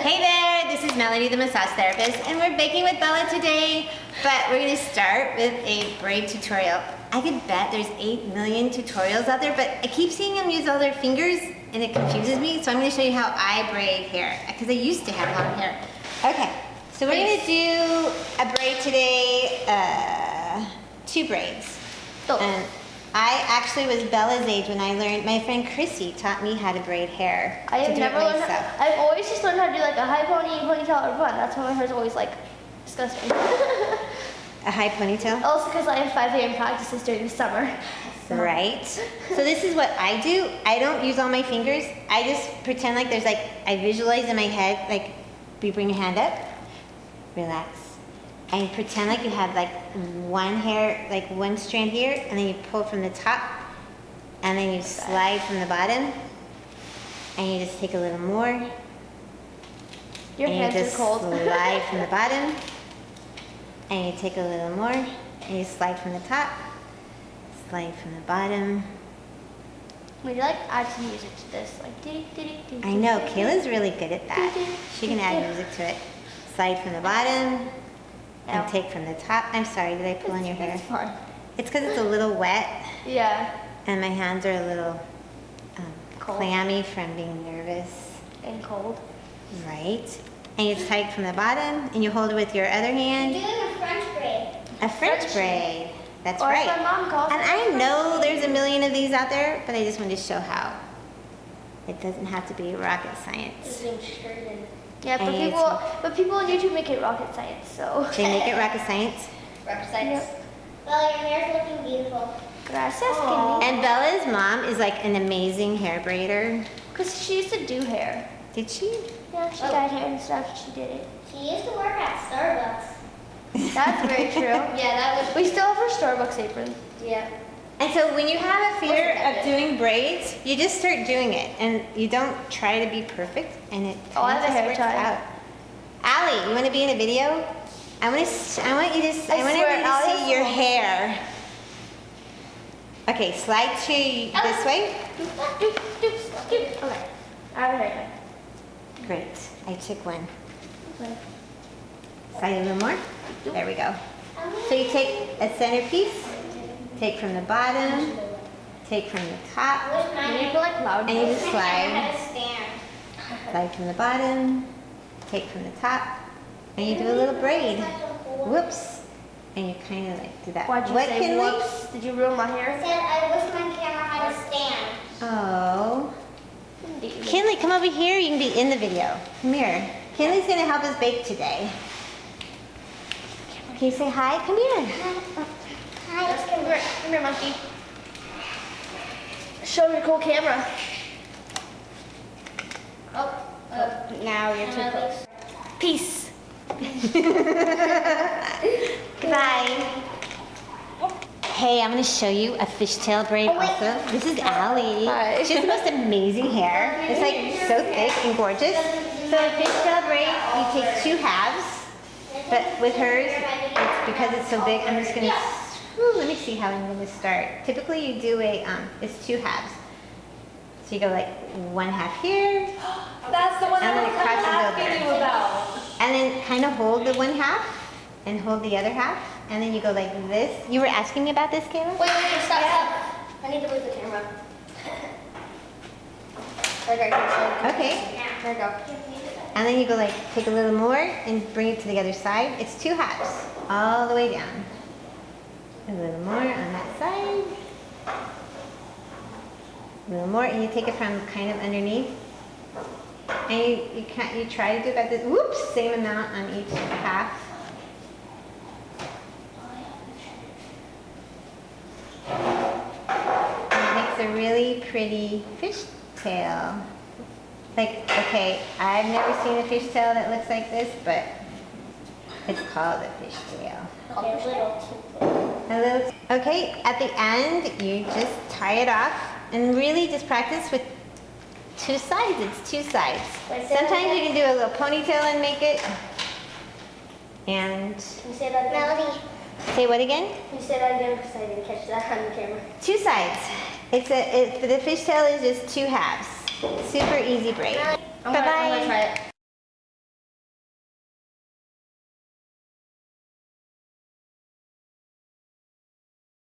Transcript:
Hey there, this is Melody, the massage therapist, and we're baking with Bella today, but we're gonna start with a braid tutorial. I could bet there's 8 million tutorials out there, but I keep seeing them use all their fingers and it confuses me, so I'm gonna show you how I braid hair, because I used to have long hair. Okay, so we're gonna do a braid today, 2 braids. And I actually was Bella's age when I learned, my friend Chrissy taught me how to braid hair. I have never learned how, I've always just learned how to do like a high ponytail, or bun. That's why my hair's always like disgusting. A high ponytail? Also because I have 5 a.m. practices during the summer. Right. So this is what I do. I don't use all my fingers. I just pretend like there's like, I visualize in my head, like you bring your hand up, relax. And pretend like you have like one strand here, and then you pull from the top, and then you slide from the bottom, and you just take a little more. Your hands are cold. Slide from the bottom, and you take a little more, and you slide from the top, slide from the bottom. Would you like add some music to this? Like I know, Kayla's really good at that. She can add music to it. Slide from the bottom. And take from the top. I'm sorry, did I pull on your hair? It's fine. It's because it's a little wet. Yeah. And my hands are a little clammy from being nervous. And cold. Right. And you tight from the bottom, and you hold it with your other hand. You're doing a French braid. A French braid. That's or right. My mom calls And I know there's a million of these out there, but I just wanted to show how. It doesn't have to be rocket science. It's being straightened. Yeah, but people on YouTube make it rocket science, so. They make it rocket science. Rocket science. Yep. Well, your hair's looking beautiful. Gracias, Aww. And Bella's mom is like an amazing hair braider. Because she used to do hair. Did she? Yeah, she dyed hair and stuff. She did it. She used to work at Starbucks. That's very true. Yeah, that was. We still have her Starbucks apron. Yeah. And so when you have a fear of doing braids, you just start doing it, and you don't try to be perfect, and it I have a hair works tie. out. Allie, you want to be in a video? I want everybody to see your hair. Okay, slide to this way. Okay. I have a hair tie. Great. I took one. Slide a little more. There we go. So you take a centerpiece. Take from the bottom, take from the top, You need to like loud. and you just I slide. had a stand. Slide from the bottom, take from the top, and you do a little braid. Whoops. And you kind of like do that. Why'd you What say can whoops? Did you ruin my I hair? said I wish my camera had a stand. Oh. Kinley, come over here. You can be in the video. Come here. Kinley's going to help us bake today. Can you say hi? Come here. Come here, monkey. Show your cool camera. Now you're too close. Peace. Goodbye. Hey, I'm going to show you a fishtail braid also. This is Allie. Hi. She has the most amazing hair. It's like so thick and gorgeous. So a fishtail braid, you take 2 halves. But with hers, it's because it's so big, I'm just going to... let me see how I'm going to start. Typically you do it's 2 halves. So you go like 1 half here. That's the one And then I it was crosses asking over. you about. And then kind of hold the 1 half and hold the other half. And then you go like this. You were asking me about this, Kayla? Wait, stop. I need to move the camera. Okay. There we go. And then you go like, take a little more and bring it to the other side. It's 2 halves, all the way down. A little more on that side. A little more, and you take it from kind of underneath. And you try to do about this, whoops, same amount on each half. And it makes a really pretty fishtail. Like, okay, I've never seen a fishtail that looks like this, but it's called a fishtail. Okay, at the end, you just tie it off and really just practice with 2 sides. It's 2 sides. Sometimes you can do a little ponytail and make it. And Can you say that again? Melody. say what again? Can you say that again? Because I didn't catch that on the camera. 2 sides. The fishtail is just 2 halves. Super easy braid. I'm Bye-bye. gonna try it.